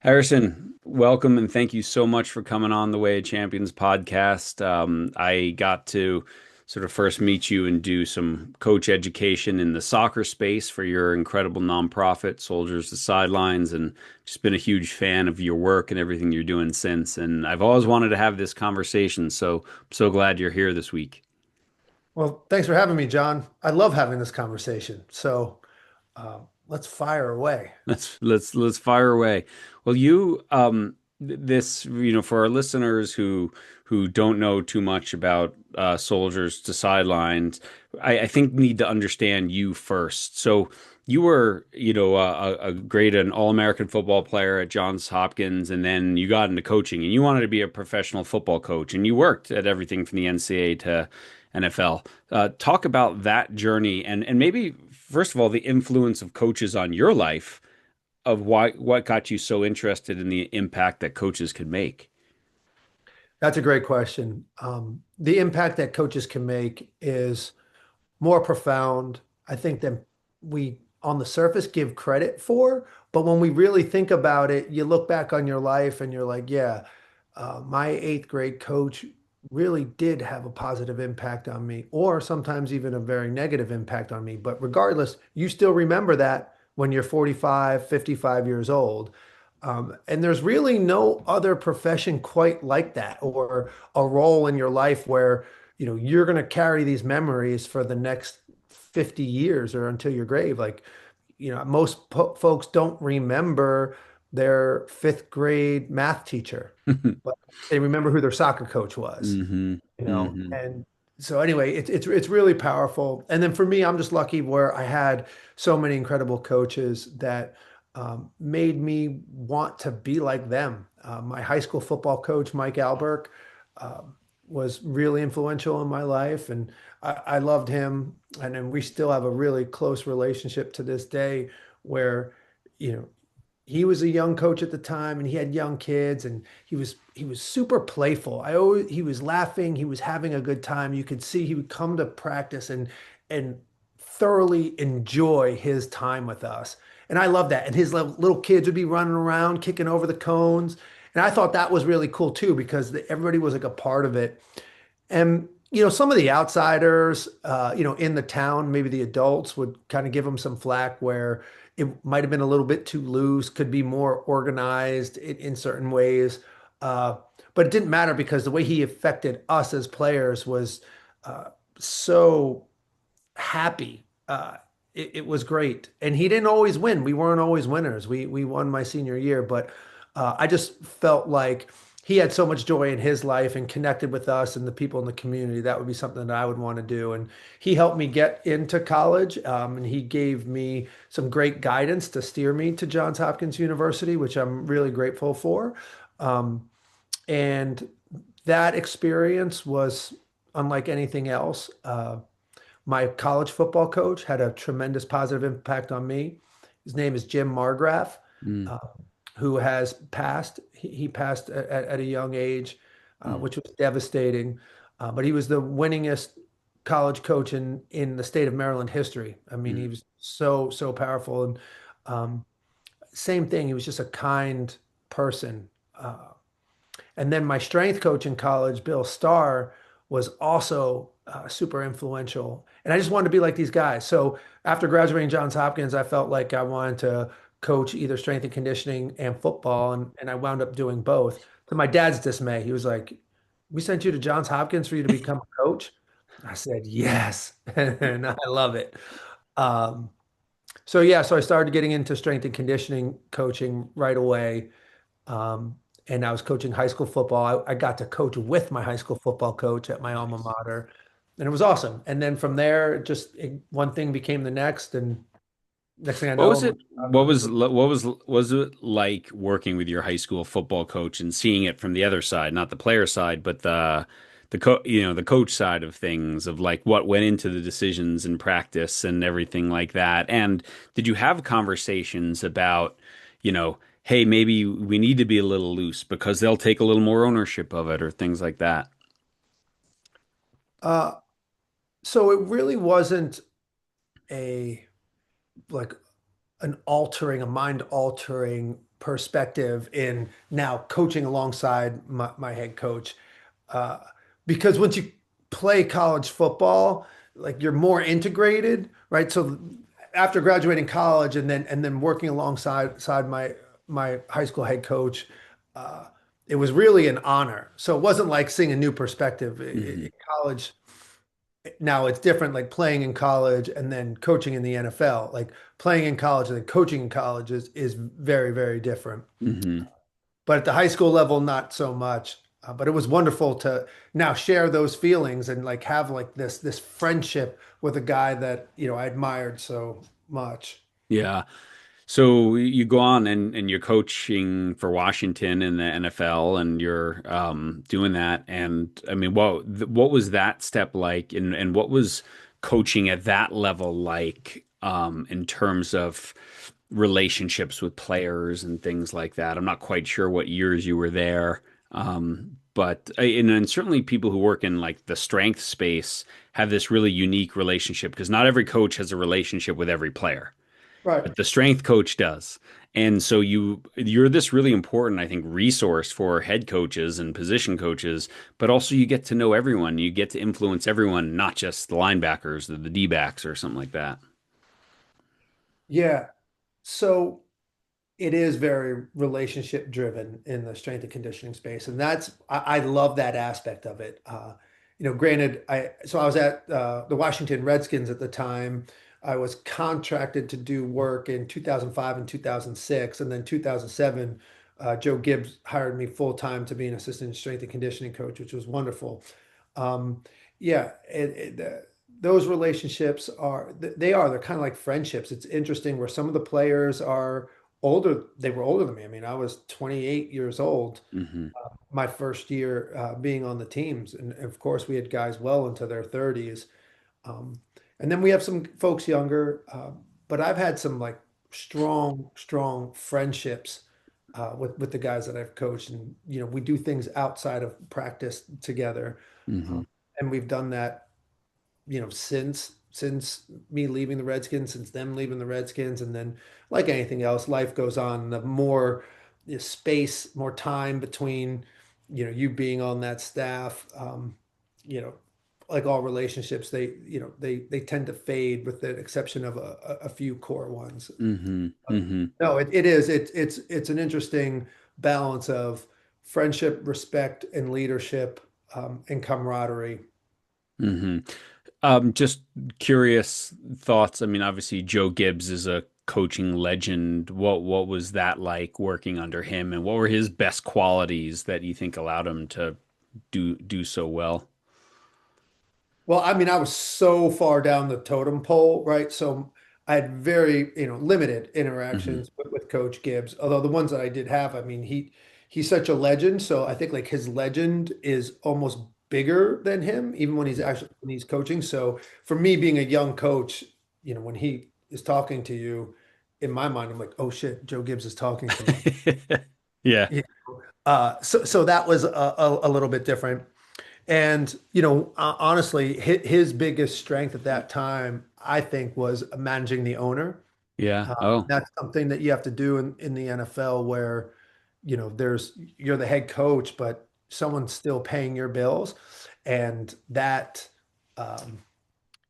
Harrison, welcome and thank you so much for coming on the Way of Champions podcast. I got to sort of first meet you and do some coach education in the soccer space for your incredible nonprofit, Soldiers To Sidelines, and just been a huge fan of your work and everything you're doing since. And I've always wanted to have this conversation, so I'm so glad you're here this week. Well, thanks for having me, John. I love having this conversation. Let's fire away. Let's fire away. Well, this for our listeners who don't know too much about Soldiers to Sidelines, I think need to understand you first. So you were an All-American football player at Johns Hopkins, and then you got into coaching, and you wanted to be a professional football coach, and you worked at everything from the NCAA to NFL. Talk about that journey, and maybe first of all the influence of coaches on your life, of what got you so interested in the impact that coaches can make. That's a great question. The impact that coaches can make is more profound, I think, than we on the surface give credit for. But when we really think about it, you look back on your life and you're like, yeah, my eighth grade coach really did have a positive impact on me, or sometimes even a very negative impact on me. But regardless, you still remember that when you're 45, 55 years old. And there's really no other profession quite like that, or a role in your life where, you're going to carry these memories for the next 50 years or until your grave. Like, most folks don't remember their fifth grade math teacher, but they remember who their soccer coach was, Hmm. Hmm. and so anyway, it's really powerful. And then for me, I'm just lucky where I had so many incredible coaches that made me want to be like them. My high school football coach, Mike Alberg, was really influential in my life, and I loved him. And then we still have a really close relationship to this day, where you know he was a young coach at the time and he had young kids, and he was super playful. He was laughing, he was having a good time. You could see he would come to practice and thoroughly enjoy his time with us. And I love that. And his little kids would be running around kicking over the cones. And I thought that was really cool too, because everybody was like a part of it. And some of the outsiders, in the town, maybe the adults would kind of give him some flack where it might have been a little bit too loose, could be more organized in certain ways. Uh, but it didn't matter because the way he affected us as players was so happy. It was great, and he didn't always win. We weren't always winners. We won my senior year, but I just felt like he had so much joy in his life and connected with us and the people in the community. That would be something that I would want to do. And he helped me get into college, and he gave me some great guidance to steer me to Johns Hopkins University, which I'm really grateful for. Um, and that experience was unlike anything else. My college football coach had a tremendous positive impact on me. His name is Jim Margraf, Mm. uh, who has passed. He passed at a young age, Mm. which was devastating. But he was the winningest college coach in the state of Maryland history. I mean, he Mm. was so powerful. And um, same thing, he was just a kind person. And then my strength coach in college, Bill Starr, was also super influential. And I just wanted to be like these guys. So after graduating Johns Hopkins, I felt like I wanted to coach either strength and conditioning and football. And I wound up doing both. To my dad's dismay, he was like, "We sent you to Johns Hopkins for you to become a coach?" I said, "Yes." And I love it. Um, so yeah, so I started getting into strength and conditioning coaching right away. Um, and I was coaching high school football. I got to coach with my high school football coach at my alma Nice. mater, and it was awesome. And then from there, one thing became the next, and next thing I What know, was it? Was it like working with your high school football coach and seeing it from the other side, not the player side, but the coach side of things, of like what went into the decisions and practice and everything like that? And did you have conversations about, hey, maybe we need to be a little loose because they'll take a little more ownership of it or things like that? uh, so it really wasn't a like a mind altering perspective in now coaching alongside my head coach. Uh, because once you play college football, like you're more integrated, right? So after graduating college and then working alongside my high school head coach, uh, it was really an honor. So it wasn't like seeing a new perspective Hmm. in college. Now it's different, like playing in college and then coaching in the NFL. Like playing in college and then coaching in college is very, very different. Hmm. But at the high school level, not so much. But it was wonderful to now share those feelings and like have like this friendship with a guy that, I admired so much. Yeah. So you go on and you're coaching for Washington in the NFL and you're doing that. And I mean, what was that step like? And what was coaching at that level like in terms of relationships with players and things like that? I'm not quite sure what years you were there. And certainly people who work in like the strength space have this really unique relationship because not every coach has a relationship with every player, Right. but the strength coach does. And so you're this really important, I think, resource for head coaches and position coaches, but also you get to know everyone. You get to influence everyone, not just the linebackers, the D backs or something like that. Yeah. So it is very relationship driven in the strength and conditioning space, and I love that aspect of it. Granted, I was at the Washington Redskins at the time. I was contracted to do work in 2005 and 2006, and then 2007, Joe Gibbs hired me full time to be an assistant strength and conditioning coach, which was wonderful. Um, yeah, those relationships they're kind of like friendships. It's interesting where some of the players are older. They were older than me. I mean, I was 28 years old Hmm. my first year being on the teams, and of course we had guys well into their 30s. Um, and then we have some folks younger, but I've had some like strong friendships with the guys that I've coached, and we do things outside of practice together, Hmm. um, and we've done that since me leaving the Redskins, since them leaving the Redskins, and then like anything else, life goes on. The more space, more time between, you being on that staff, you know, like all relationships, they tend to fade with the exception of a few core ones. Hmm. Hmm. No, it is. It's an interesting balance of friendship, respect, and leadership, and camaraderie. Hmm. Just curious thoughts. I mean, obviously Joe Gibbs is a coaching legend. What was that like working under him, and what were his best qualities that you think allowed him to do so well? Well, I mean, I was so far down the totem pole, right? So I had very, limited Hmm. interactions with Coach Gibbs. Although the ones that I did have, I mean, he's such a legend. So I think like his legend is almost bigger than him, even when he's coaching. So for me, being a young coach, when he is talking to you, in my mind, I'm like, oh shit, Joe Gibbs is talking to me. Yeah. Yeah. So that was a little bit different. And, honestly, his biggest strength at that time, I think, was managing the owner. Yeah. Oh. That's something that you have to do in the NFL where, you're the head coach, but someone's still paying your bills. And that, um,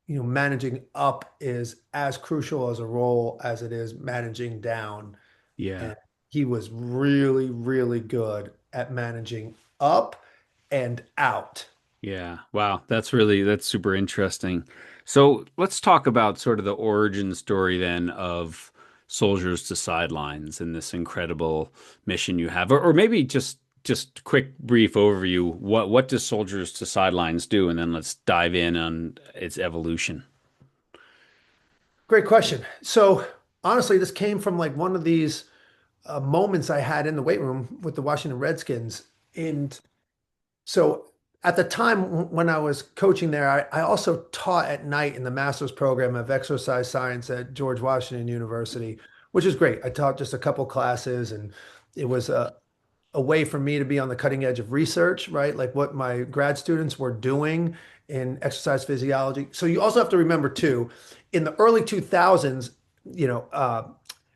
managing up is as crucial as a role as it is managing down. Yeah. And he was really, really good at managing up and out. Yeah. Wow. That's super interesting. So let's talk about sort of the origin story then of Soldiers to Sidelines and this incredible mission you have, or maybe just quick brief overview. What does Soldiers to Sidelines do? And then let's dive in on its evolution. Great question. So honestly, this came from like one of these moments I had in the weight room with the Washington Redskins. And so at the time when I was coaching there, I also taught at night in the master's program of exercise science at George Washington University, which is great. I taught just a couple classes, and it was a way for me to be on the cutting edge of research, right? Like what my grad students were doing in exercise physiology. So you also have to remember too, in the early 2000s, you know, uh,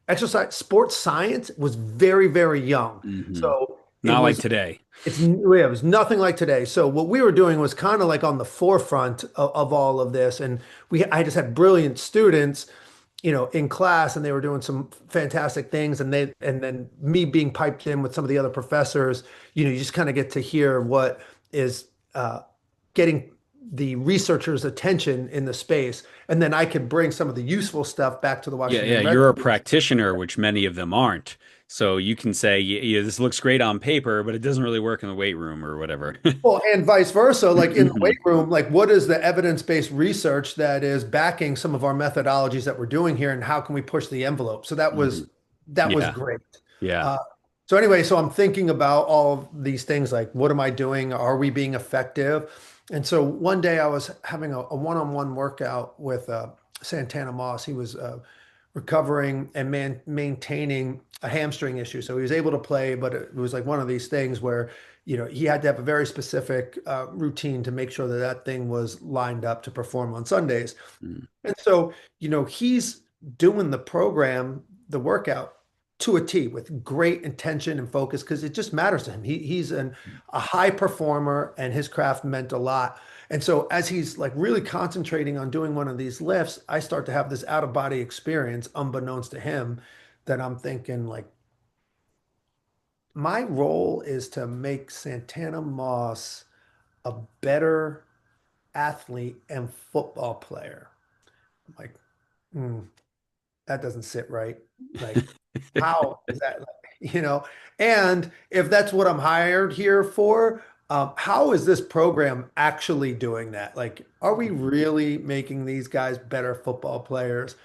exercise, sports science was very, very young. Hmm. So it Not like was today. yeah, it was nothing like today. So what we were doing was kind of like on the forefront of all of this. And I just had brilliant students, in class, and they were doing some fantastic things. And then me being piped in with some of the other professors, you just kind of get to hear what is getting the researchers' attention in the space. And then I could bring some of the useful stuff back to the Yeah, yeah, Washington you're a Redskins. practitioner, which many of them aren't. So you can say, yeah, this looks great on paper, but it doesn't really work in the weight room or whatever. Well, and vice versa, like in the weight Hmm. room, like what is the evidence-based research that is backing some of our methodologies that we're doing here, and how can we push the envelope? So Hmm. that was Yeah, great. yeah. Uh, so anyway, so I'm thinking about all of these things, like what am I doing? Are we being effective? And so one day I was having a one-on-one workout with Santana Moss. He was recovering and maintaining a hamstring issue. So he was able to play, but it was like one of these things where, he had to have a very specific routine to make sure that that thing was lined up to perform on Sundays. Mm. And so, he's doing the program, the workout to a T with great intention and focus because it just matters to him. A high performer and his craft meant a lot. And so as he's like really concentrating on doing one of these lifts, I start to have this out of body experience unbeknownst to him that I'm thinking like my role is to make Santana Moss a better athlete and football player. I'm like, hmm, that doesn't sit right. Like, how is that? And if that's what I'm hired here for, how is this program actually doing that? Like, are we really making these guys better football players?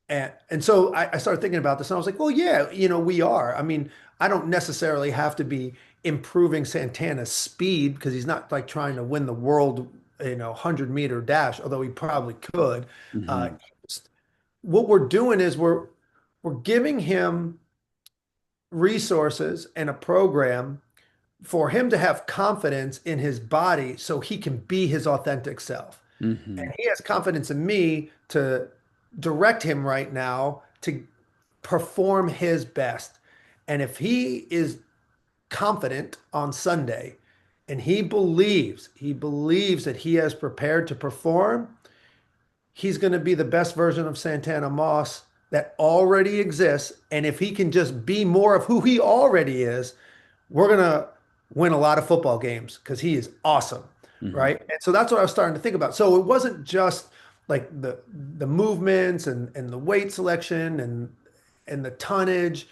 And so I started thinking about this, and I was like, well, yeah, we are. I mean, I don't necessarily have to be improving Santana's speed because he's not like trying to win the world, 100-meter dash, although he probably could. Uh, Hmm. what we're doing is we're giving him resources and a program for him to have confidence in his body so he can be his authentic self. Hmm. And he has confidence in me to direct him right now to perform his best. And if he is confident on Sunday and he believes that he has prepared to perform, he's going to be the best version of Santana Moss that already exists. And if he can just be more of who he already is, we're going to win a lot of football games because he is awesome. Hmm. Right. And so that's what I was starting to think about. So it wasn't just like the movements and the weight selection and the tonnage.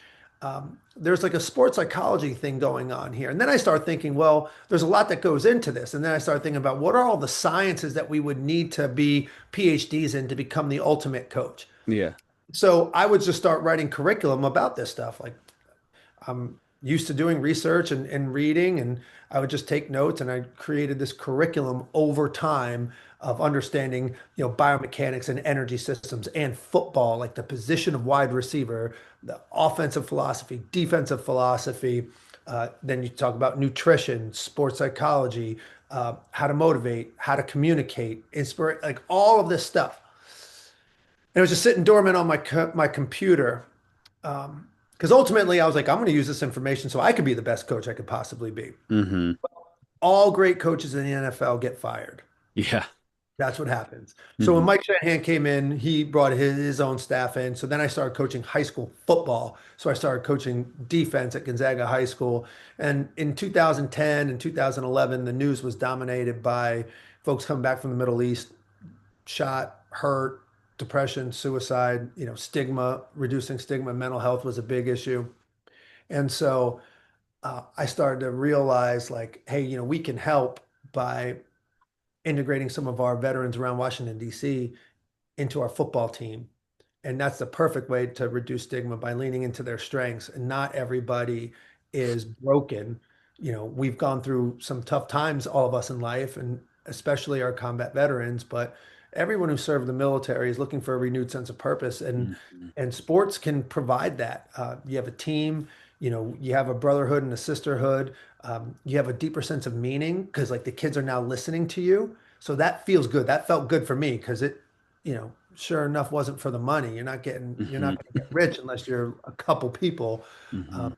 There's like a sports psychology thing going on here. And then I start thinking, well, there's a lot that goes into this. And then I start thinking about what are all the sciences that we would need to be PhDs in to become the ultimate coach. Yeah. So I would just start writing curriculum about this stuff. Like I'm used to doing research and reading, and I would just take notes. And I created this curriculum over time of understanding, biomechanics and energy systems and football, like the position of wide receiver, the offensive philosophy, defensive philosophy. Then you talk about nutrition, sports psychology, how to motivate, how to communicate, inspire, like all of this stuff. And it was just sitting dormant on my computer. Because ultimately, I was like, I'm going to use this information so I could be the best coach I could possibly be. Hmm. All great coaches in the NFL get fired. Yeah. That's what happens. So when Hmm. Mike Shanahan came in, he brought his own staff in. So then I started coaching high school football. So I started coaching defense at Gonzaga High School. And in 2010 and 2011, the news was dominated by folks coming back from the Middle East, shot, hurt, depression, suicide, stigma, reducing stigma, mental health was a big issue. And so I started to realize like, hey, we can help by integrating some of our veterans around Washington, D.C. into our football team. And that's the perfect way to reduce stigma by leaning into their strengths. And not everybody is broken. We've gone through some tough times, all of us in life, and especially our combat veterans, but everyone who served the military is looking for a renewed sense of purpose. And Hmm. and sports can provide that. You have a team, you have a brotherhood and a sisterhood. You have a deeper sense of meaning because like the kids are now listening to you. So that feels good. That felt good for me because it, sure enough wasn't for the money. You're not Hmm. going to get rich unless you're a couple people. Hmm. Um,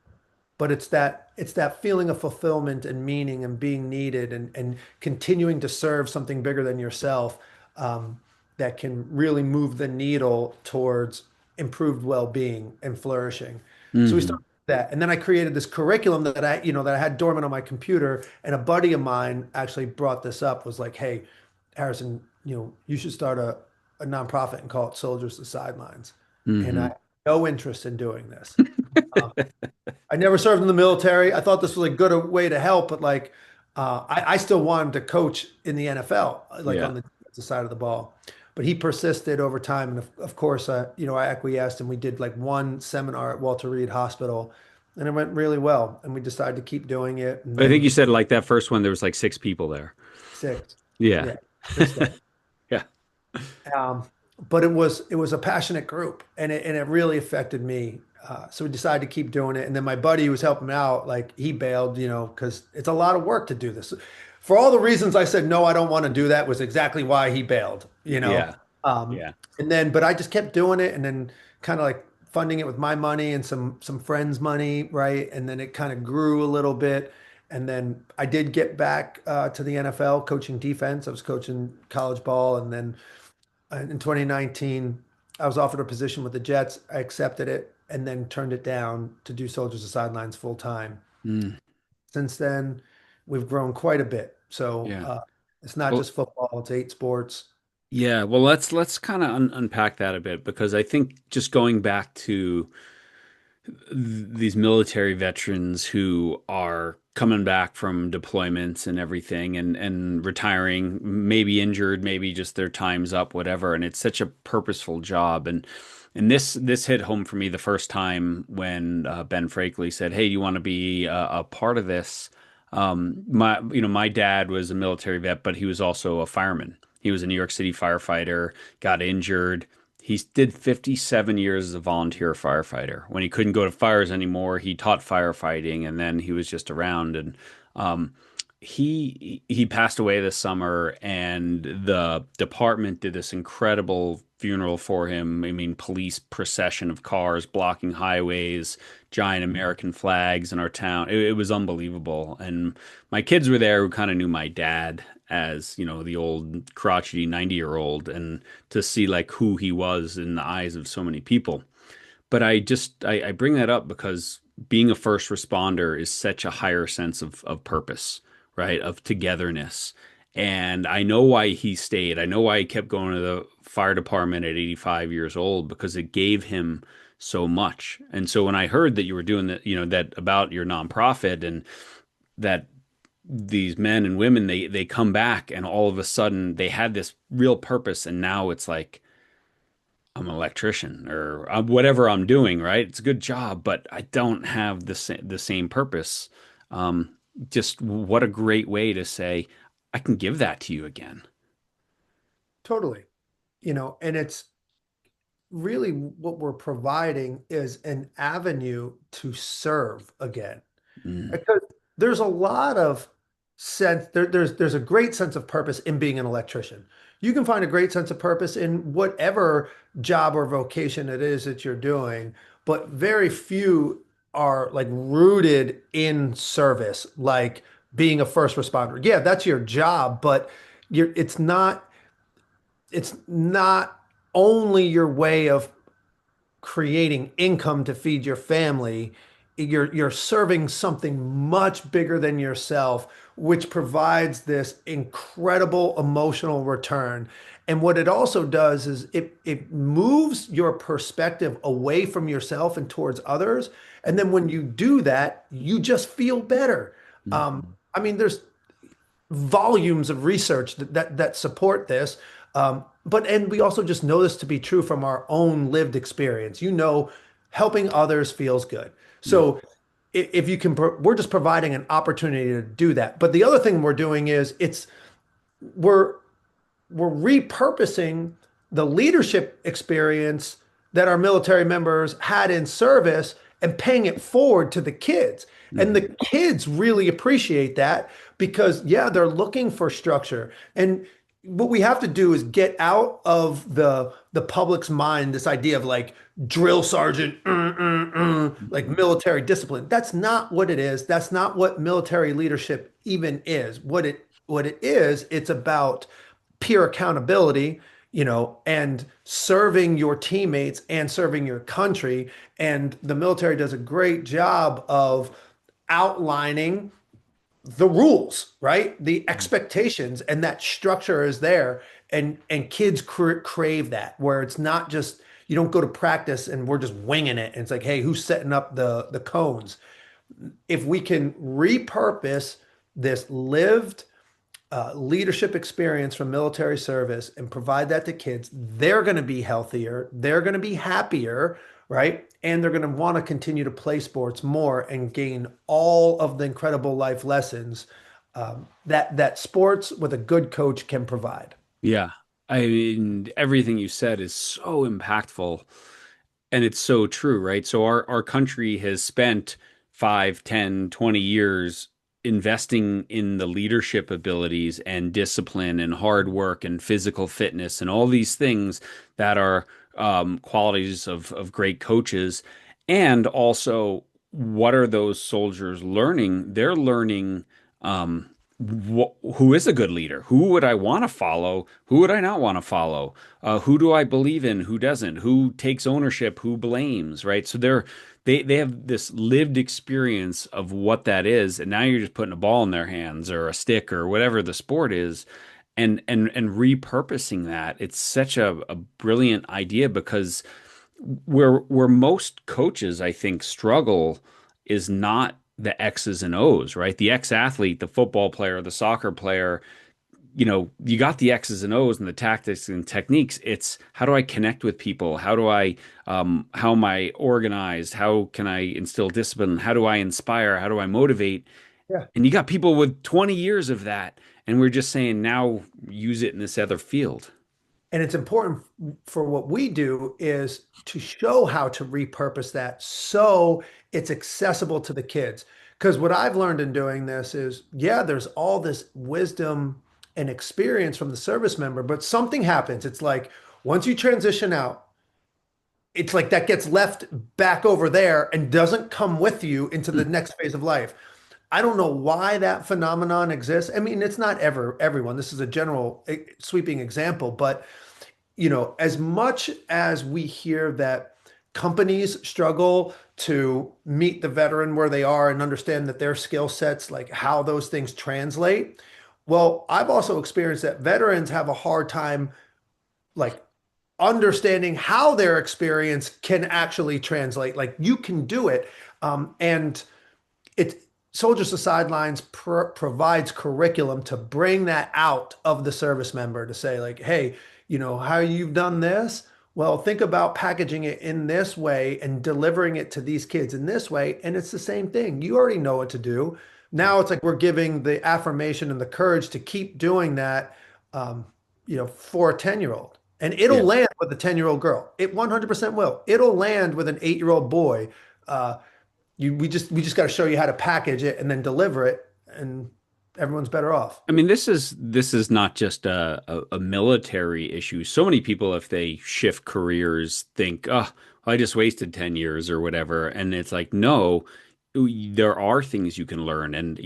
but it's that feeling of fulfillment and meaning and being needed and continuing to serve something bigger than yourself, um, that can really move the needle towards improved well-being and flourishing. So we Hmm. started with that, and then I created this curriculum that I had dormant on my computer, and a buddy of mine actually brought this up, was like, "Hey, Harrison, you should start a nonprofit and call it Soldiers to Sidelines." And I Hmm. had no interest in doing this. Um, I never served in the military. I thought this was a good way to help, but like, I still wanted to coach in the NFL, like Yeah. on the defensive side of the ball. But he persisted over time, and of course, I acquiesced, and we did like one seminar at Walter Reed Hospital, and it went really well. And we decided to keep doing it, and I think then you said like that first one, there was like six people there. six, Yeah. yeah, good stuff. Yeah. Um, but it was a passionate group, and it really affected me. So we decided to keep doing it. And then my buddy who was helping me out, like he bailed, because it's a lot of work to do this. For all the reasons I said no, I don't want to do that was exactly why he bailed. Yeah. Um, Yeah. and then, but I just kept doing it, and then kind of like funding it with my money and some friends' money, right? And then it kind of grew a little bit. And then I did get back to the NFL coaching defense. I was coaching college ball, and then in 2019, I was offered a position with the Jets. I accepted it and then turned it down to do Soldiers to Sidelines full time. Mm. Since then, we've grown quite a bit. So Yeah. it's not Well, just football, it's 8 sports. yeah. Well, let's kind of unpack that a bit because I think just going back to these military veterans who are coming back from deployments and everything and retiring, maybe injured, maybe just their time's up, whatever. And it's such a purposeful job. And this hit home for me the first time when Ben Frakley said, "Hey, do you want to be a part of this?" My dad was a military vet, but he was also a fireman. He was a New York City firefighter, got injured. He did 57 years as a volunteer firefighter. When he couldn't go to fires anymore, he taught firefighting, and then he was just around. And um, he passed away this summer, and the department did this incredible funeral for him. I mean, police procession of cars blocking highways, giant American flags in our town. It was unbelievable. And my kids were there who kind of knew my dad as, the old crotchety 90-year-old, and to see like who he was in the eyes of so many people. But I bring that up because being a first responder is such a higher sense of purpose, right? Of togetherness. And I know why he stayed. I know why he kept going to the fire department at 85 years old, because it gave him so much. And so when I heard that you were doing that, that about your nonprofit, and that these men and women, they come back and all of a sudden they had this real purpose, and now it's like I'm an electrician or whatever I'm doing, right? It's a good job, but I don't have the same purpose. Um, just what a great way to say, I can give that to you again. Totally. And it's really what we're providing is an avenue to serve again. Mm, Because there's a lot of sense there's a great sense of purpose in being an electrician. You can find a great sense of purpose in whatever job or vocation it is that you're doing, but very few are like rooted in service, like being a first responder. Yeah, that's your job, but it's not only your way of creating income to feed your family. You're serving something much bigger than yourself, which provides this incredible emotional return. And what it also does is it moves your perspective away from yourself and towards others. And then when you do that, you just feel better. mm, I mean, there's volumes of research that support this. And we also just know this to be true from our own lived experience. Helping others feels good. mm, So if you can, we're just providing an opportunity to do that. But the other thing we're doing is we're we're repurposing the leadership experience that our military members had in service and paying it forward to the kids. And mm, the kids really appreciate that because, yeah, they're looking for structure. And what we have to do is get out of the public's mind this idea of like drill sergeant, like military discipline. That's not what it is. That's not what military leadership even is. What it is, it's about peer accountability, and serving your teammates and serving your country. And the military does a great job of outlining the rules, right? The expectations, and that structure is there. And kids crave that, where it's not just you don't go to practice and we're just winging it. And it's like, hey, who's setting up the cones? If we can repurpose this lived leadership experience from military service and provide that to kids, they're going to be healthier, they're going to be happier, right? And they're going to want to continue to play sports more and gain all of the incredible life lessons that sports with a good coach can provide. Yeah. I mean, everything you said is so impactful and it's so true, right? So our country has spent 5, 10, 20 years investing in the leadership abilities and discipline and hard work and physical fitness and all these things that are qualities of great coaches. And also, what are those soldiers learning? They're learning who is a good leader? Who would I want to follow? Who would I not want to follow? Who do I believe in? Who doesn't? Who takes ownership? Who blames? Right? So they have this lived experience of what that is, and now you're just putting a ball in their hands or a stick or whatever the sport is, and repurposing that. It's such a brilliant idea because where most coaches I think struggle is not the X's and O's, right? The ex-athlete, the football player, the soccer player, you got the X's and O's and the tactics and techniques. It's how do I connect with people? How am I organized? How can I instill discipline? How do I inspire? How do I motivate? Yeah. And you got people with 20 years of that. And we're just saying now use it in this other field. And it's important for what we do is to show how to repurpose that so it's accessible to the kids. Because what I've learned in doing this is, yeah, there's all this wisdom and experience from the service member, but something happens. It's like once you transition out, it's like that gets left back over there and doesn't come with you into the next phase of life. I don't know why that phenomenon exists. I mean, it's not everyone. This is a general sweeping example, but as much as we hear that companies struggle to meet the veteran where they are and understand that their skill sets, like how those things translate, well, I've also experienced that veterans have a hard time like understanding how their experience can actually translate. Like you can do it. And it Soldiers to Sidelines provides curriculum to bring that out of the service member to say like, hey, how you've done this? Well, think about packaging it in this way and delivering it to these kids in this way. And it's the same thing. You already know what to do. Now it's like we're giving the affirmation and the courage to keep doing that, for a 10-year-old. And it'll Yeah. land with a 10-year-old girl. It 100% will. It'll land with an 8-year-old boy. We just got to show you how to package it and then deliver it, and everyone's better off. I mean, this is not just a military issue. So many people, if they shift careers, think, "Oh, I just wasted 10 years or whatever." And it's like, no, there are things you can learn. And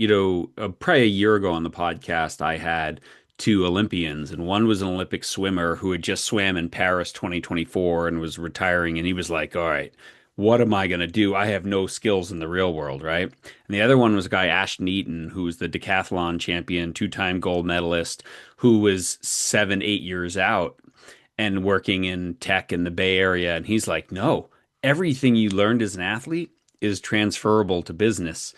probably a year ago on the podcast, I had two Olympians, and one was an Olympic swimmer who had just swam in Paris 2024 and was retiring, and he was like, "All right, what am I going to do? I have no skills in the real world, right?" And the other one was a guy, Ashton Eaton, who was the decathlon champion, two-time gold medalist, who was 7, 8 years out and working in tech in the Bay Area. And he's like, no, everything you learned as an athlete is transferable to business.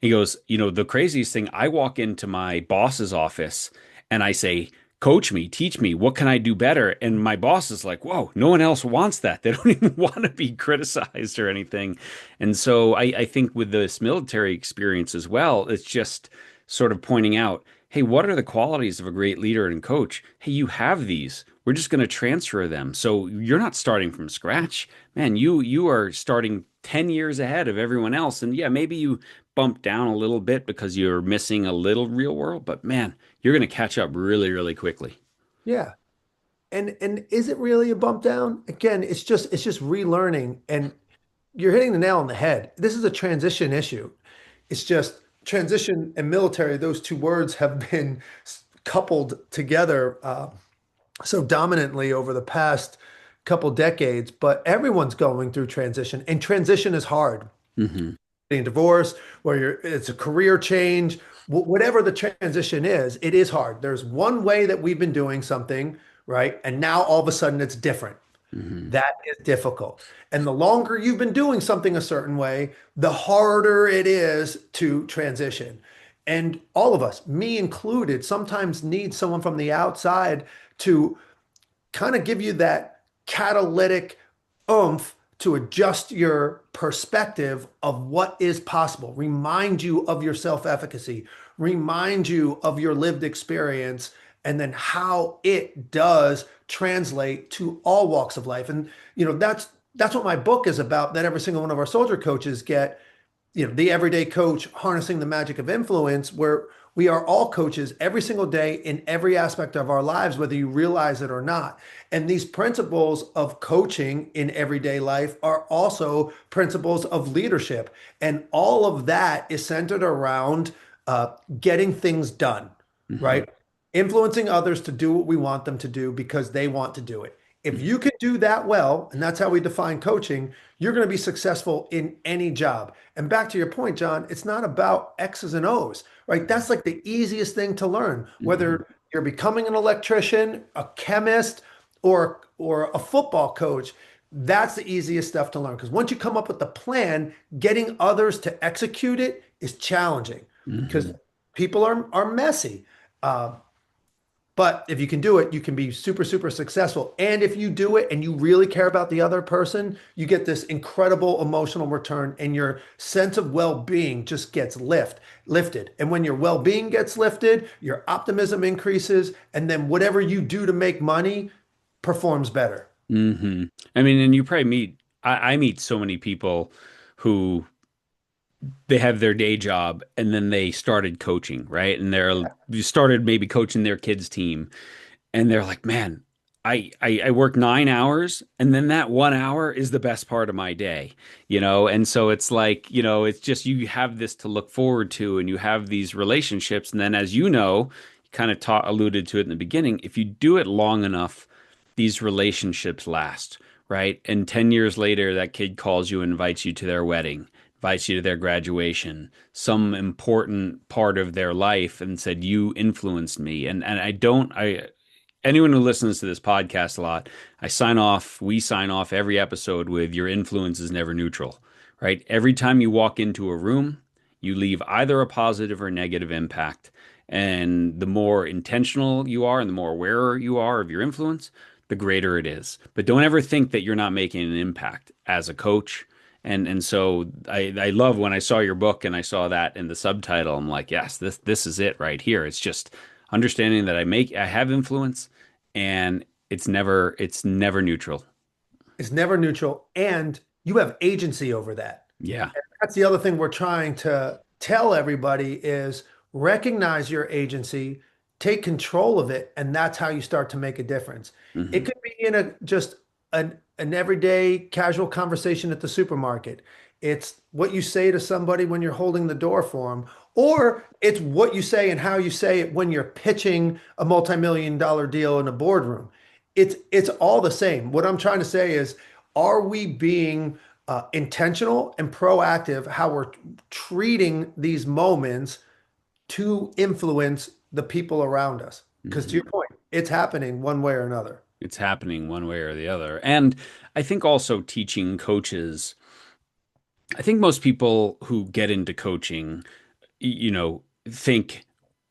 He goes, the craziest thing, I walk into my boss's office and I say, coach me, teach me, what can I do better? And my boss is like, whoa, no one else wants that. They don't even want to be criticized or anything. And so I think with this military experience as well, it's just sort of pointing out, hey, what are the qualities of a great leader and coach? Hey, you have these. We're just going to transfer them. So you're not starting from scratch. Man, you are starting 10 years ahead of everyone else. And yeah, maybe you bump down a little bit because you're missing a little real world, but man, you're going to catch up really, really quickly. Yeah. And is it really a bump down? Again, it's just relearning, and you're hitting the nail on the head. This is a transition issue. It's just transition and military, those two words have been coupled together so dominantly over the past couple decades, but everyone's going through transition, and transition is hard. Hmm. Getting divorced, where it's a career change, whatever the transition is, it is hard. There's one way that we've been doing something, right? And now all of a sudden it's different. Hmm. That is difficult. And the longer you've been doing something a certain way, the harder it is to transition. And all of us, me included, sometimes need someone from the outside to kind of give you that catalytic oomph to adjust your perspective of what is possible, remind you of your self-efficacy, remind you of your lived experience, and then how it does translate to all walks of life. And that's what my book is about, that every single one of our soldier coaches get, the everyday coach harnessing the magic of influence, where we are all coaches every single day in every aspect of our lives, whether you realize it or not. And these principles of coaching in everyday life are also principles of leadership. And all of that is centered around getting things done, Hmm. right? Influencing others to do what we want them to do because they want to do it. If you can do that well, and that's how we define coaching, you're going to be successful in any job. And back to your point, John, it's not about X's and O's, right? That's like the easiest thing to learn, Hmm. whether you're becoming an electrician, a chemist, or a football coach. That's the easiest stuff to learn, because once you come up with the plan, getting others to execute it is challenging because Hmm. people are messy. Uh, but if you can do it, you can be super, super successful. And if you do it and you really care about the other person, you get this incredible emotional return, and your sense of well-being just gets lifted. And when your well-being gets lifted, your optimism increases, and then whatever you do to make money performs better. Hmm. I mean, and you probably I meet so many people who they have their day job and then they started coaching, right? And you started maybe coaching their kids' team, and they're like, man, I work 9 hours, and then that 1 hour is the best part of my day, And so it's like, it's just you have this to look forward to, and you have these relationships. And then, as you kind of alluded to it in the beginning, if you do it long enough, these relationships last, right? And 10 years later, that kid calls you and invites you to their wedding, invites you to their graduation, some important part of their life, and said, you influenced me. And anyone who listens to this podcast a lot, we sign off every episode with your influence is never neutral, right? Every time you walk into a room, you leave either a positive or negative impact. And the more intentional you are and the more aware you are of your influence, the greater it is. But don't ever think that you're not making an impact as a coach. And so I love when I saw your book and I saw that in the subtitle. I'm like, yes, this is it right here. It's just understanding that I have influence, and it's never neutral. It's never neutral, and you have agency over that. Yeah. That's the other thing we're trying to tell everybody is recognize your agency, take control of it, and that's how you start to make a difference. It Hmm. could be in a just an everyday casual conversation at the supermarket. It's what you say to somebody when you're holding the door for them, or it's what you say and how you say it when you're pitching a multi-million dollar deal in a boardroom. It's all the same. What I'm trying to say is, are we being intentional and proactive how we're treating these moments to influence the people around us? Because to your Hmm. point, it's happening one way or another. It's happening one way or the other. And I think also teaching coaches, I think most people who get into coaching, think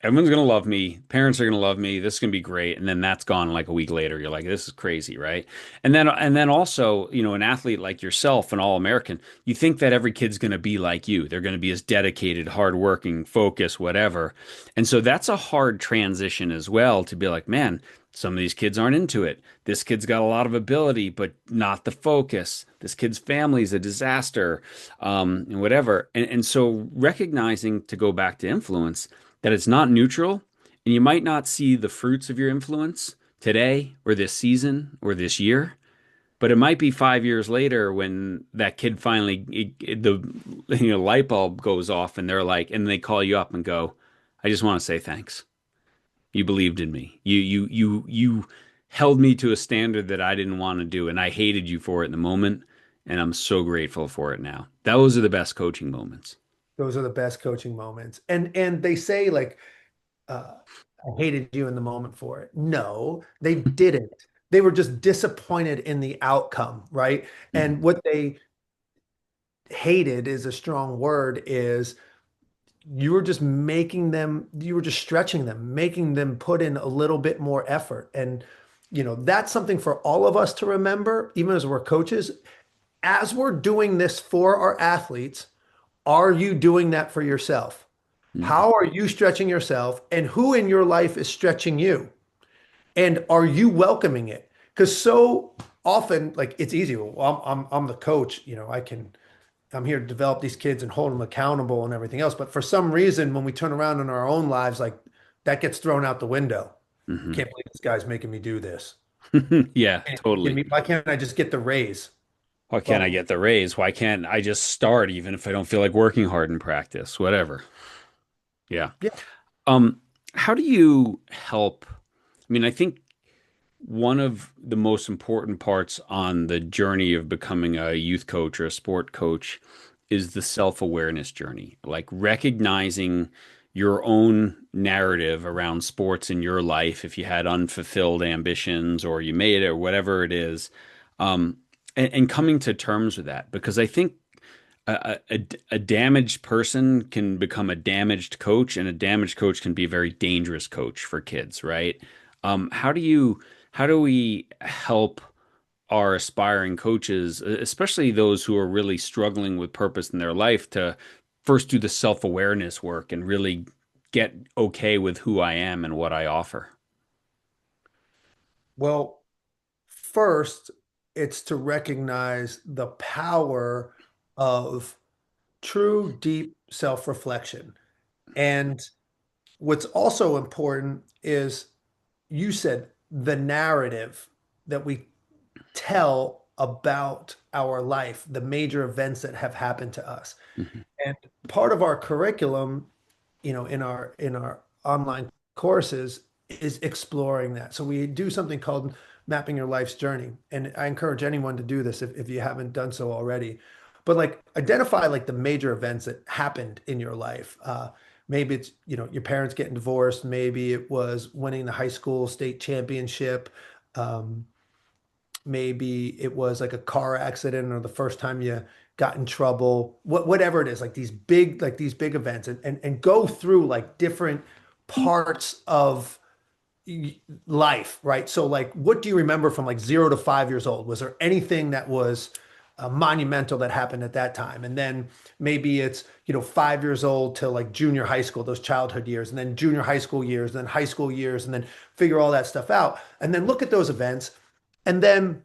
everyone's going to love me, parents are going to love me, this is going to be great, and then that's gone like a week later. You're like, this is crazy, right? And then also, an athlete like yourself, an All-American, you think that every kid's going to be like you. They're going to be as dedicated, hardworking, focused, whatever. And so that's a hard transition as well to be like, man, Some of these kids aren't into it. This kid's got a lot of ability, but not the focus. This kid's family is a disaster, and whatever. And so recognizing, to go back to influence, that it's not neutral, and you might not see the fruits of your influence today or this season or this year, but it might be 5 years later when that kid finally the light bulb goes off, and they're like, and they call you up and go, "I just want to say thanks. You believed in me. You held me to a standard that I didn't want to do, and I hated you for it in the moment, and I'm so grateful for it now." Those are the best coaching moments. Those are the best coaching moments. And they say like, I hated you in the moment for it. No, they didn't. They were just disappointed in the outcome, right? Mhm. And what they hated is a strong word, is you were just making them, you were just stretching them, making them put in a little bit more effort. And, that's something for all of us to remember, even as we're coaches, as we're doing this for our athletes. Are you doing that for yourself? Mhm. How are you stretching yourself? And who in your life is stretching you? And are you welcoming it? Because so often, like it's easy. Well, I'm the coach. I'm here to develop these kids and hold them accountable and everything else. But for some reason, when we turn around in our own lives, like that gets thrown out the window. I Mhm. can't believe this guy's making me do this. Yeah, Give totally. me, why can't I just get the raise? Why can't I Well, get the raise? Why can't I just start even if I don't feel like working hard in practice? Whatever. Yeah. yeah. Um, how do you help? I mean, I think one of the most important parts on the journey of becoming a youth coach or a sport coach is the self-awareness journey, like recognizing your own narrative around sports in your life, if you had unfulfilled ambitions or you made it or whatever it is, um, and coming to terms with that. Because I think a damaged person can become a damaged coach, and a damaged coach can be a very dangerous coach for kids, right? How do we help our aspiring coaches, especially those who are really struggling with purpose in their life, to first do the self-awareness work and really get okay with who I am and what I offer? Well, first, it's to recognize the power of true, deep self-reflection. And what's also important is, you said, the narrative that we tell about our life, the major events that have happened to us. Mhm. And part of our curriculum, in our online courses, is exploring that. So we do something called mapping your life's journey. And I encourage anyone to do this if you haven't done so already. But like identify like the major events that happened in your life. Maybe it's, your parents getting divorced. Maybe it was winning the high school state championship. Um, Maybe it was like a car accident or the first time you got in trouble, whatever it is, like these big events, and go through like different parts of life, right? So like, what do you remember from like 0 to 5 years old? Was there anything that was monumental that happened at that time? And then maybe it's, 5 years old to like junior high school, those childhood years, and then junior high school years, and then high school years, and then figure all that stuff out. And then look at those events, and then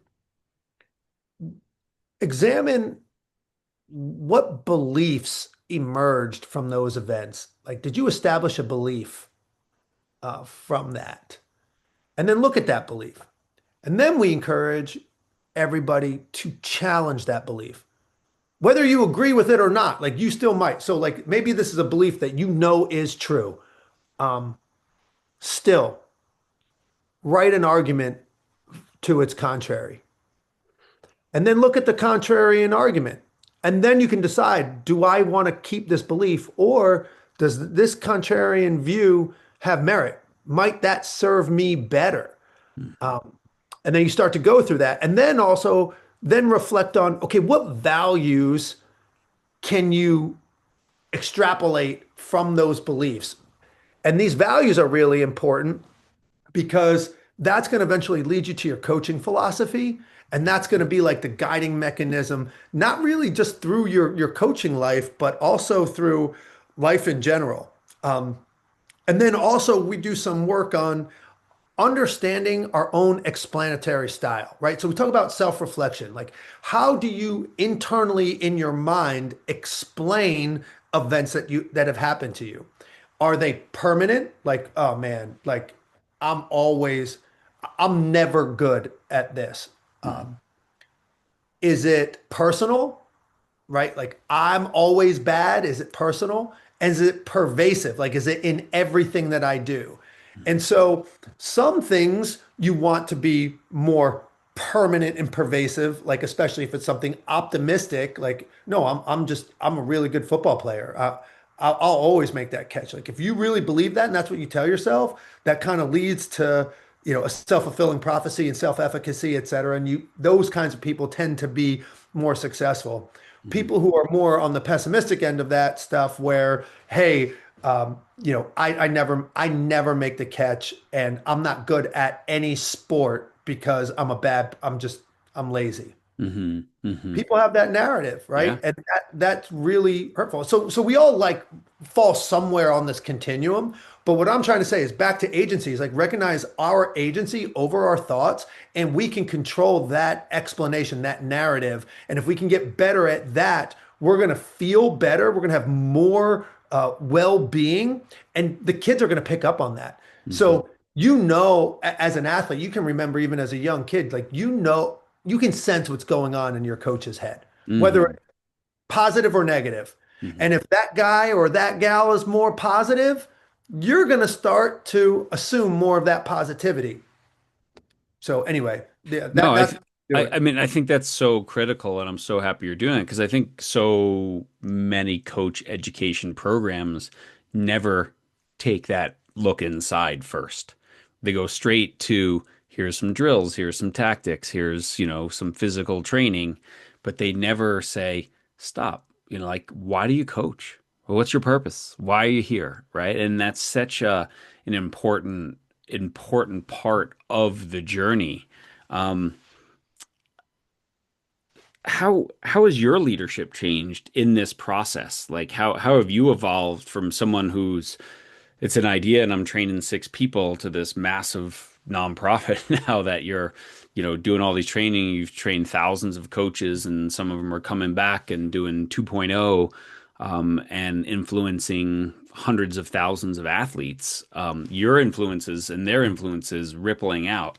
examine what beliefs emerged from those events. Like, did you establish a belief from that? And then look at that belief. And then we encourage everybody to challenge that belief. Whether you agree with it or not, like you still might. So, like, maybe this is a belief that you know is true. Um, Still, write an argument to its contrary. And then look at the contrarian argument. And then you can decide, do I want to keep this belief, or does this contrarian view have merit? Might that serve me better? Um, and then you start to go through that. And then also then reflect on, okay, what values can you extrapolate from those beliefs? And these values are really important because that's going to eventually lead you to your coaching philosophy. And that's going to be like the guiding mechanism, not really just through your coaching life, but also through life in general. And then also we do some work on understanding our own explanatory style, right? So we talk about self-reflection. Like, how do you internally in your mind explain events that have happened to you? Are they permanent? Like, oh man, like I'm always, I'm never good at this. Mhm. Is it personal? Right? Like I'm always bad. Is it personal? And is it pervasive? Like, is it in everything that I do? And so some things you want to be more permanent and pervasive, like especially if it's something optimistic, like, no, I'm a really good football player. I'll always make that catch. Like if you really believe that and that's what you tell yourself, that kind of leads to, a self-fulfilling prophecy and self-efficacy, et cetera. And those kinds of people tend to be more successful. Mhm. People who are more on the pessimistic end of that stuff, where, hey, I never make the catch, and I'm not good at any sport because I'm lazy. Mhm. Mhm. People have that narrative, Yeah. right? And that's really hurtful. So we all like fall somewhere on this continuum. But what I'm trying to say is back to agencies, like recognize our agency over our thoughts, and we can control that explanation, that narrative. And if we can get better at that, we're going to feel better. We're going to have more well-being, and the kids are going to pick up on that. Mhm. So, as an athlete, you can remember even as a young kid, like, you can sense what's going on in your coach's head, whether Mhm. it's positive or negative. Mhm. And if that guy or that gal is more positive, you're going to start to assume more of that positivity. So anyway, yeah, No, that's do I it. mean, I think that's so critical, and I'm so happy you're doing it because I think so many coach education programs never take that look inside first. They go straight to here's some drills, here's some tactics, here's, some physical training, but they never say, stop, like, why do you coach? Well, what's your purpose? Why are you here? Right? And that's such an important part of the journey. Um, how has your leadership changed in this process? Like how have you evolved from someone who's it's an idea and I'm training six people to this massive nonprofit now that you're, doing all these training, you've trained thousands of coaches and some of them are coming back and doing 2.0 and influencing hundreds of thousands of athletes. Your influences and their influences rippling out.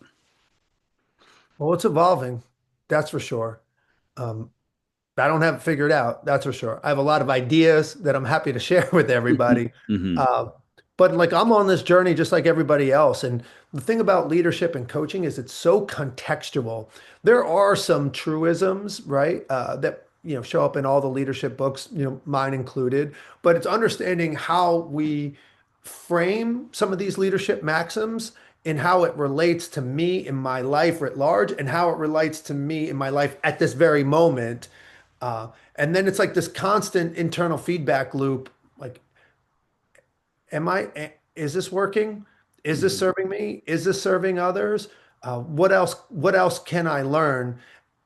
Well, it's evolving, that's for sure. Um, I don't have it figured out, that's for sure. I have a lot of ideas that I'm happy to share with everybody. Hmm. Uh, but like I'm on this journey just like everybody else. And the thing about leadership and coaching is it's so contextual. There are some truisms, right, that show up in all the leadership books, mine included. But it's understanding how we frame some of these leadership maxims and how it relates to me in my life writ large and how it relates to me in my life at this very moment. And then it's like this constant internal feedback loop. Like, is this working? Is this Hmm. serving me? Is this serving others? What else can I learn?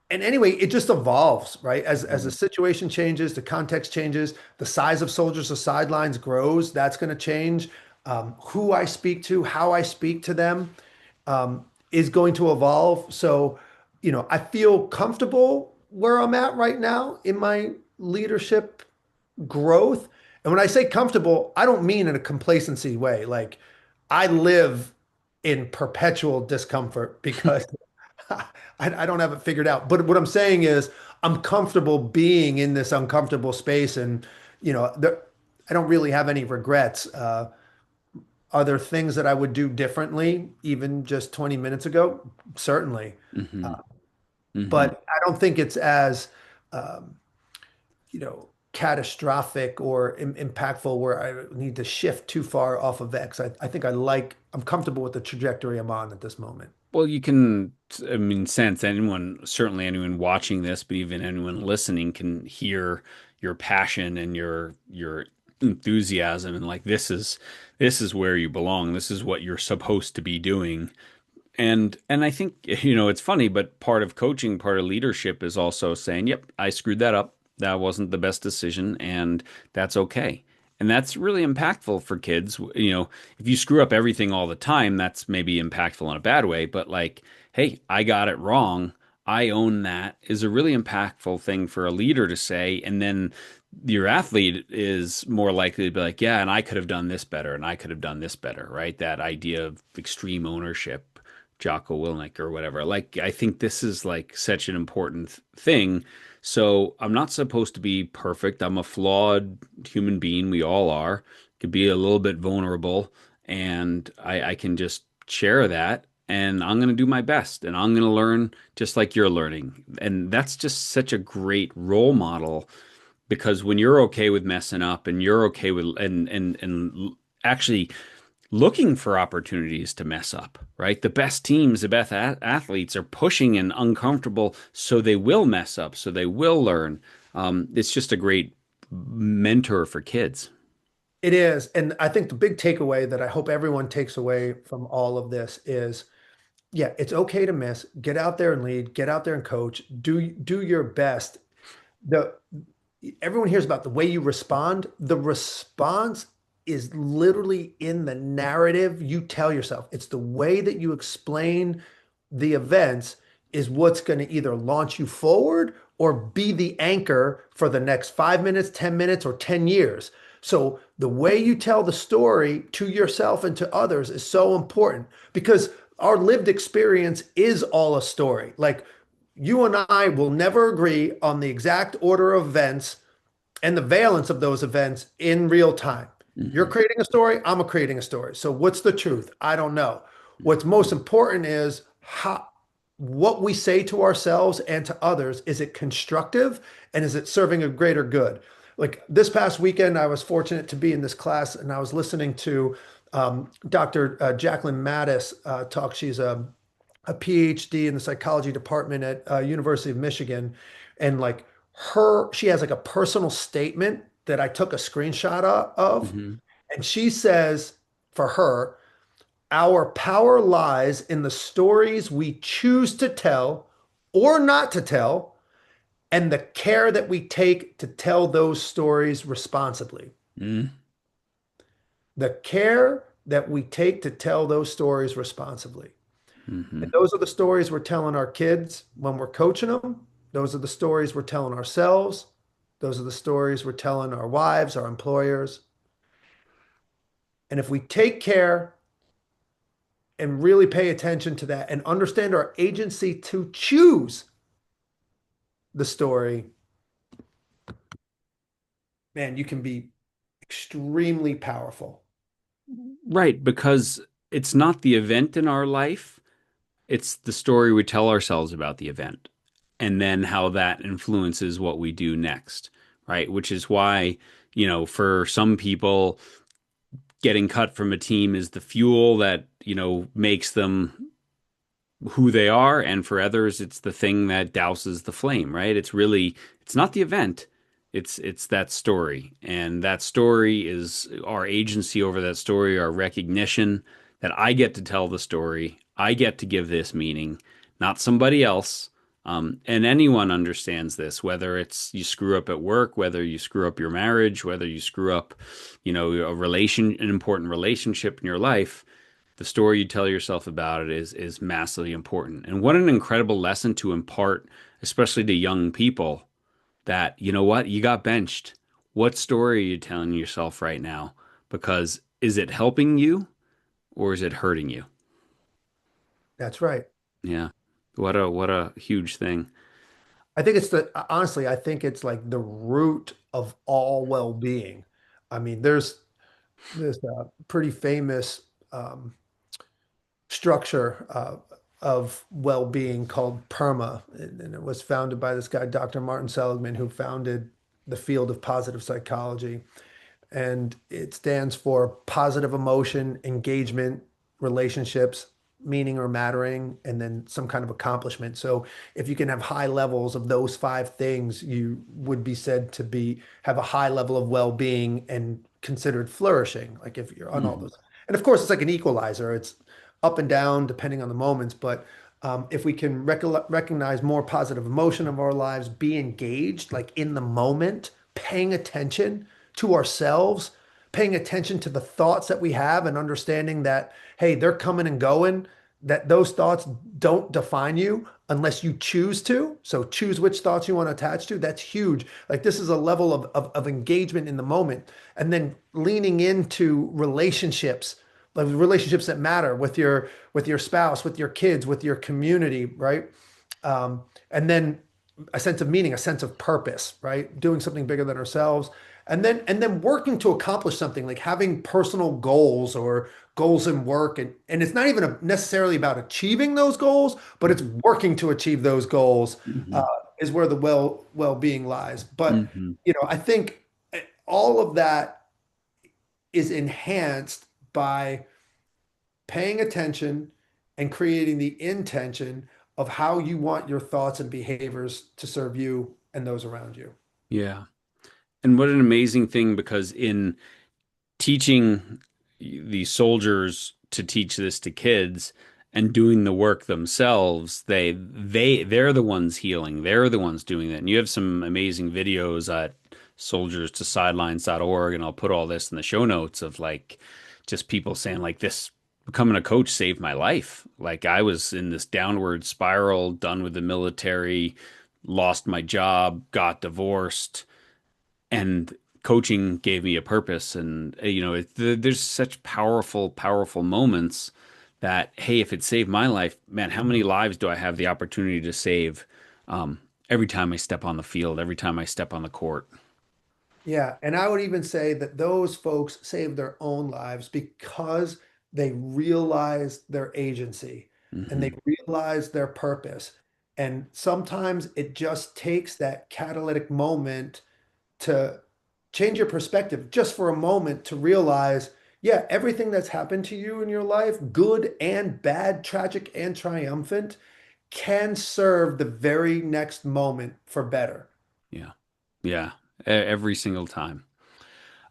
And anyway, it just evolves, right? As the Hmm. situation changes, the context changes, the size of Soldiers to Sidelines grows. That's going to change. Who I speak to, how I speak to them, is going to evolve. So, I feel comfortable where I'm at right now in my leadership growth. And when I say comfortable, I don't mean in a complacency way. Like I live in perpetual discomfort because I don't have it figured out. But what I'm saying is I'm comfortable being in this uncomfortable space, and I don't really have any regrets. Are there things that I would do differently, even just 20 minutes ago? Certainly. Hmm. Hmm. But I don't think it's as um, catastrophic or impactful where I need to shift too far off of X. I think I'm comfortable with the trajectory I'm on at this moment. Well, you can, I mean, sense anyone, certainly anyone watching this, but even anyone listening can hear your passion and your enthusiasm and like this is where you belong. This is what you're supposed to be doing. And I think, it's funny, but part of coaching, part of leadership is also saying, "Yep, I screwed that up. That wasn't the best decision, and that's okay." And that's really impactful for kids. If you screw up everything all the time, that's maybe impactful in a bad way. But like, hey, I got it wrong. I own that is a really impactful thing for a leader to say. And then your athlete is more likely to be like, yeah, and I could have done this better and I could have done this better, right? That idea of extreme ownership, Jocko Willink or whatever. Like, I think this is like such an important thing. So I'm not supposed to be perfect. I'm a flawed human being. We all are. Could be a little bit vulnerable, and I can just share that. And I'm going to do my best, and I'm going to learn just like you're learning. And that's just such a great role model because when you're okay with messing up and you're okay with and actually looking for opportunities to mess up, right? The best teams, the best athletes are pushing and uncomfortable, so they will mess up, so they will learn. It's just a great mentor for kids. It is. And I think the big takeaway that I hope everyone takes away from all of this is, yeah, it's okay to miss. Get out there and lead, get out there and coach, do your best. The Everyone hears about the way you respond. The response is literally in the narrative you tell yourself. It's the way that you explain the events is what's going to either launch you forward or be the anchor for the next 5 minutes, 10 minutes, or 10 years. So the way you tell the story to yourself and to others is so important because our lived experience is all a story. Like you and I will never agree on the exact order of events and the valence of those events in real time. You're Hmm. creating a story, I'm creating a story. So what's the truth? I don't know. What's most important is what we say to ourselves and to others. Is it constructive and is it serving a greater good? Like this past weekend, I was fortunate to be in this class and I was listening to Dr. Jacqueline Mattis talk. She's a PhD in the psychology department at University of Michigan, and like she has like a personal statement that I took a screenshot of, Hmm. and she says for her, our power lies in the stories we choose to tell or not to tell, and the care that we take to tell those stories responsibly. Hmm. The care that we take to tell those stories responsibly. And Hmm. those are the stories we're telling our kids when we're coaching them. Those are the stories we're telling ourselves. Those are the stories we're telling our wives, our employers. And if we take care and really pay attention to that and understand our agency to choose the story, man, you can be extremely powerful. Right, because it's not the event in our life, it's the story we tell ourselves about the event, and then how that influences what we do next, right? Which is why, for some people, getting cut from a team is the fuel that, makes them who they are, and for others, it's the thing that douses the flame, right? It's not the event. It's that story. And that story is our agency over that story, our recognition that I get to tell the story. I get to give this meaning, not somebody else. And anyone understands this, whether it's you screw up at work, whether you screw up your marriage, whether you screw up, an important relationship in your life, the story you tell yourself about it is massively important. And what an incredible lesson to impart, especially to young people, that you know what, you got benched. What story are you telling yourself right now? Because is it helping you or is it hurting you? That's right. Yeah. What a huge thing. I think honestly, I think it's like the root of all well-being. I mean, there's this pretty famous structure of well-being called PERMA, and it was founded by this guy, Dr. Martin Seligman, who founded the field of positive psychology. And it stands for positive emotion, engagement, relationships, meaning or mattering, and then some kind of accomplishment. So if you can have high levels of those five things, you would be said to be have a high level of well-being and considered flourishing, like if you're on all Mhm. those. And of course, it's like an equalizer. It's up and down depending on the moments, but if we can recognize more positive emotion of our lives, be engaged, like in the moment, paying attention to ourselves, paying attention to the thoughts that we have and understanding that, hey, they're coming and going, that those thoughts don't define you unless you choose to. So choose which thoughts you want to attach to. That's huge. Like this is a level of engagement in the moment. And then leaning into relationships, like relationships that matter with your spouse, with your kids, with your community, right? And then a sense of meaning, a sense of purpose, right? Doing something bigger than ourselves. And then working to accomplish something like having personal goals or goals in work. And it's not even necessarily about achieving those goals, but it's working to achieve those goals uh, Hmm. is where the well-being lies. But, Hmm. I think all of that is enhanced by paying attention and creating the intention of how you want your thoughts and behaviors to serve you and those around you. Yeah. And what an amazing thing, because in teaching the soldiers to teach this to kids and doing the work themselves, they're the ones healing. They're the ones doing that. And you have some amazing videos at soldierstosidelines.org, and I'll put all this in the show notes of like just people saying like this becoming a coach saved my life. Like I was in this downward spiral, done with the military, lost my job, got divorced, and coaching gave me a purpose. And there's such powerful moments that, hey, if it saved my life, man, how many lives do I have the opportunity to save, every time I step on the field, every time I step on the court? Yeah, and I would even say that those folks saved their own lives because they realized their agency and they Hmm. realized their purpose. And sometimes it just takes that catalytic moment to change your perspective just for a moment to realize, yeah, everything that's happened to you in your life, good and bad, tragic and triumphant, can serve the very next moment for better. Yeah, yeah, every single time.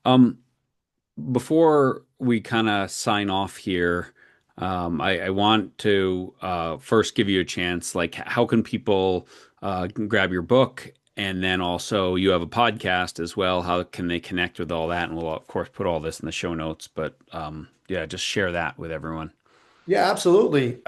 Um, Before we kind of sign off here, I want to first give you a chance. Like, how can people grab your book? And then also, you have a podcast as well. How can they connect with all that? And we'll, of course, put all this in the show notes. But yeah, just share that with everyone. Yeah, absolutely.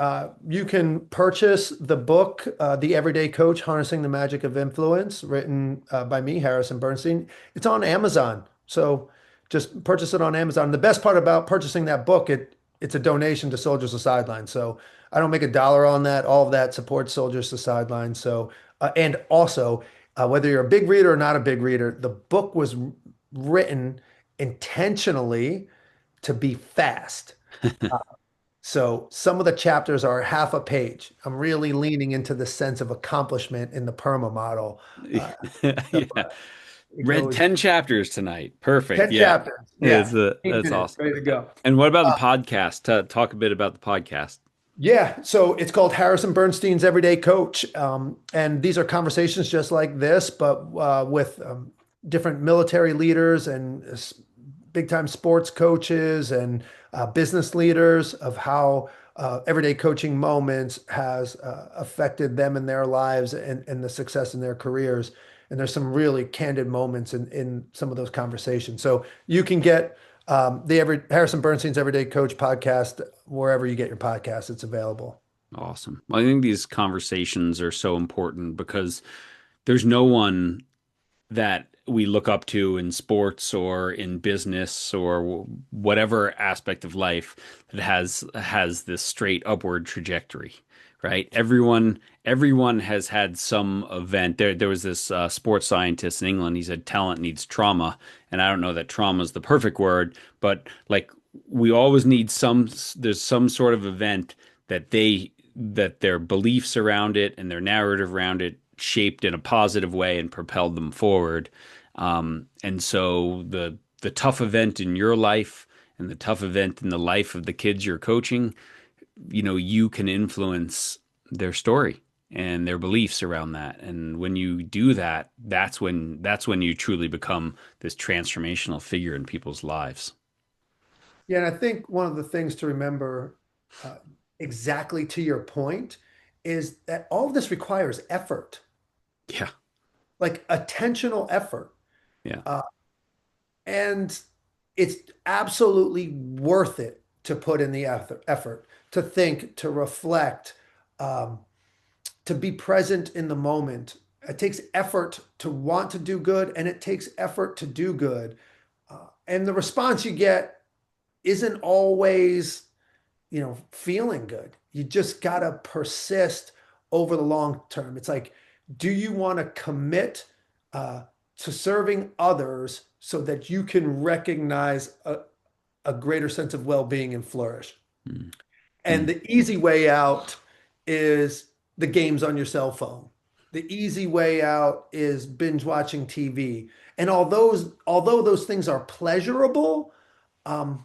You can purchase the book, The Everyday Coach, Harnessing the Magic of Influence, written by me, Harrison Bernstein. It's on Amazon. So just purchase it on Amazon. The best part about purchasing that book, it's a donation to Soldiers to Sidelines. So I don't make a dollar on that. All of that supports Soldiers to Sidelines. So, and also, whether you're a big reader or not a big reader, the book was written intentionally to be fast. So some of the chapters are half a page. I'm really leaning into the sense of accomplishment in the PERMA model. Uh, so Yeah. it Read goes 10 chapters tonight. Perfect. 10 Yeah. chapters. Yeah. 8 That's minutes, awesome. ready to go. And what about the Uh, podcast? Talk a bit about the podcast. yeah. So it's called Harrison Bernstein's Everyday Coach. And these are conversations just like this, but with different military leaders and big time sports coaches and business leaders of how everyday coaching moments has affected them in their lives and the success in their careers. And there's some really candid moments in some of those conversations. So you can get Harrison Bernstein's Everyday Coach podcast wherever you get your podcasts. It's available. Awesome. Well, I think these conversations are so important because there's no one that we look up to in sports or in business or whatever aspect of life that has this straight upward trajectory, right? Everyone has had some event. There was this sports scientist in England. He said talent needs trauma, and I don't know that trauma is the perfect word, but like we always need some. There's some sort of event that their beliefs around it and their narrative around it shaped in a positive way and propelled them forward. And so the tough event in your life and the tough event in the life of the kids you're coaching, you can influence their story and their beliefs around that. And when you do that, that's when you truly become this transformational figure in people's lives. Yeah, and I think one of the things to remember, uh, exactly to your point, is that all of this requires effort, Yeah. like attentional effort. Yeah. Uh, and it's absolutely worth it to put in the effort, to think, to reflect, um, to be present in the moment. It takes effort to want to do good, and it takes effort to do good. And the response you get isn't always, feeling good. You just got to persist over the long term. It's like, do you want to commit to serving others so that you can recognize a greater sense of well-being and flourish? And Mm. the easy way out is the games on your cell phone. The easy way out is binge watching TV. And although those things are pleasurable, um,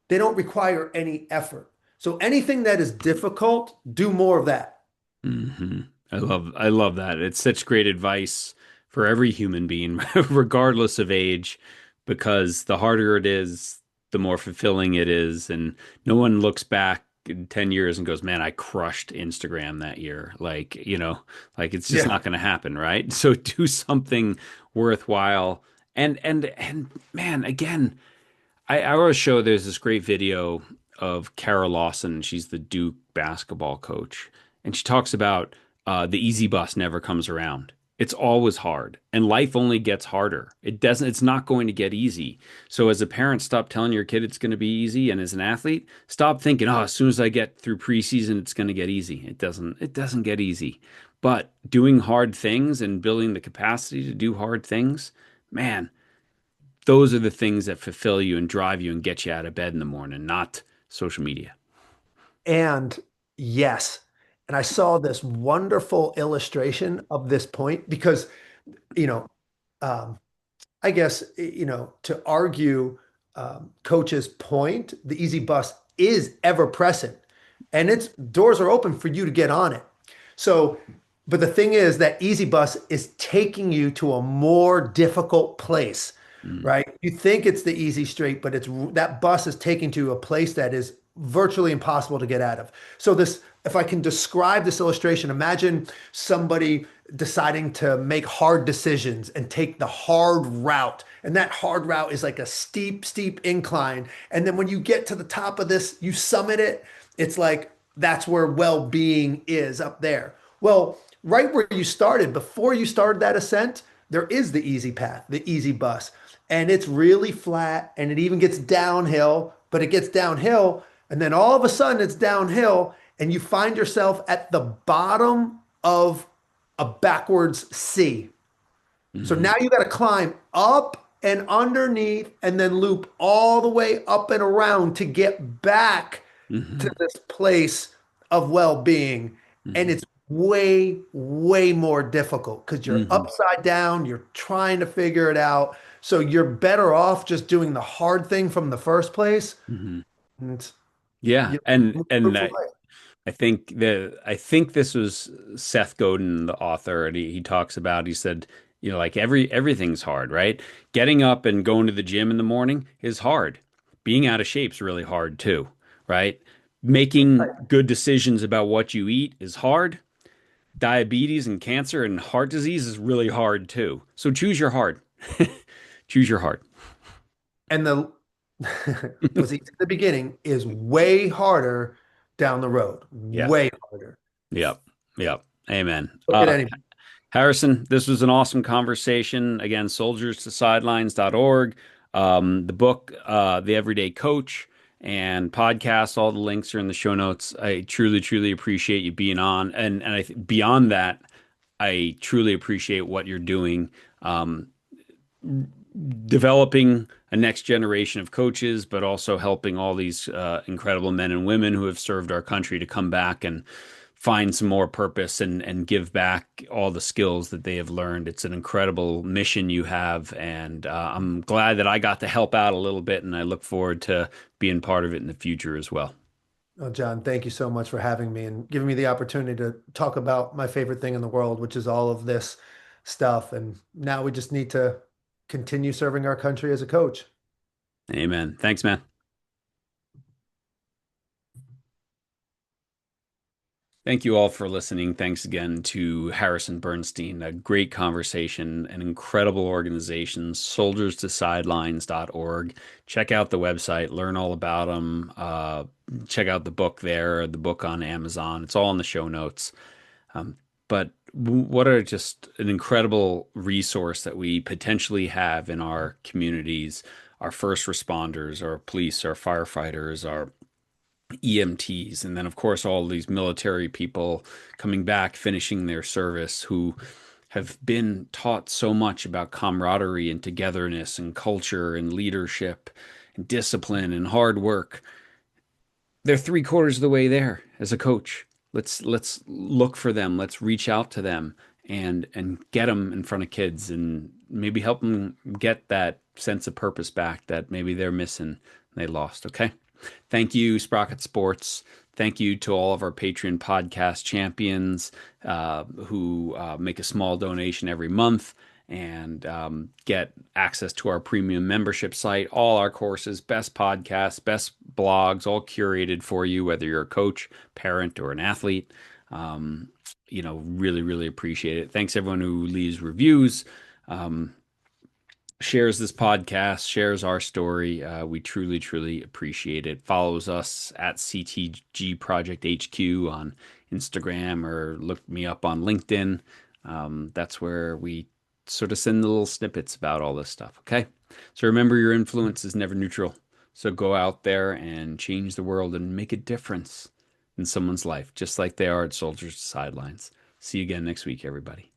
they don't require any effort. So anything that is difficult, do more of that. Hmm. I love that. It's such great advice for every human being, regardless of age, because the harder it is, the more fulfilling it is. And no one looks back in 10 years and goes, man, I crushed Instagram that year. Like, like it's just Yeah. not going to happen, right? So do something worthwhile. And man, again, I always show there's this great video of Kara Lawson. She's the Duke basketball coach, and she talks about the easy bus never comes around. It's always hard, and life only gets harder. It doesn't. It's not going to get easy. So, as a parent, stop telling your kid it's going to be easy, and as an athlete, stop thinking, "Oh, as soon as I get through preseason, it's going to get easy." It doesn't. It doesn't get easy. But doing hard things and building the capacity to do hard things, man, those are the things that fulfill you and drive you and get you out of bed in the morning, not social media. And yes, and I saw this wonderful illustration of this point because, you know, um, I guess, to argue Coach's point, the easy bus is ever present and its doors are open for you to get on it. So, but the thing is that easy bus is taking you to a more difficult place, Mm. right? You think it's the easy street, but it's that bus is taking to a place that is virtually impossible to get out of. So this, if I can describe this illustration, imagine somebody deciding to make hard decisions and take the hard route. And that hard route is like a steep, steep incline. And then when you get to the top of this, you summit it. It's like that's where well-being is up there. Well, right where you started, before you started that ascent, there is the easy path, the easy bus. And it's really flat and it even gets downhill, but it gets downhill. And then all of a sudden it's downhill and you find yourself at the bottom of a backwards C. So Hmm. now you got to climb up and underneath and then loop all the way up and around to get back to Hmm. this place of well-being. And Hmm. it's way, way more difficult because you're Hmm. upside down, you're trying to figure it out. So you're better off just doing the hard thing from the first place. Hmm. And Yeah, you and move and from life. I think this was Seth Godin, the author, and he talks about, he said, like everything's hard, right? Getting up and going to the gym in the morning is hard. Being out of shape's really hard too, right? Making good decisions about what you eat is hard. Diabetes and cancer and heart disease is really hard too. So choose your hard. Choose your hard. And the was easy at the beginning is way harder down the road. Yeah. Way harder. Yep. Yep. Amen. Look at any. Harrison, this was an awesome conversation. Again, soldiers to sidelines.org. The book, The Everyday Coach, and podcast, all the links are in the show notes. I truly, truly appreciate you being on. Beyond that, I truly appreciate what you're doing, developing a next generation of coaches, but also helping all these incredible men and women who have served our country to come back and find some more purpose and give back all the skills that they have learned. It's an incredible mission you have, and I'm glad that I got to help out a little bit, and I look forward to being part of it in the future as well. Oh, John, thank you so much for having me and giving me the opportunity to talk about my favorite thing in the world, which is all of this stuff. And now we just need to continue serving our country as a coach. Amen. Thanks, man. Thank you all for listening. Thanks again to Harrison Bernstein. A great conversation, an incredible organization, soldierstosidelines.org. Check out the website, learn all about them. Check out the book there, the book on Amazon. It's all in the show notes. Um, but what are just an incredible resource that we potentially have in our communities, our first responders, our police, our firefighters, our EMTs, and then, of course, all these military people coming back, finishing their service, who have been taught so much about camaraderie and togetherness and culture and leadership and discipline and hard work. They're three-quarters of the way there as a coach. Let's look for them. Let's reach out to them and get them in front of kids and maybe help them get that sense of purpose back that maybe they're missing and they lost. Okay. Thank you, Sprocket Sports. Thank you to all of our Patreon podcast champions who make a small donation every month and get access to our premium membership site, all our courses, best podcasts, best blogs, all curated for you, whether you're a coach, parent, or an athlete. Really, really appreciate it. Thanks everyone who leaves reviews. Shares this podcast, shares our story. We truly, truly appreciate it. Follows us at CTG Project HQ on Instagram or look me up on LinkedIn. That's where we sort of send the little snippets about all this stuff. Okay. So remember, your influence is never neutral. So go out there and change the world and make a difference in someone's life, just like they are at Soldiers to Sidelines. See you again next week, everybody.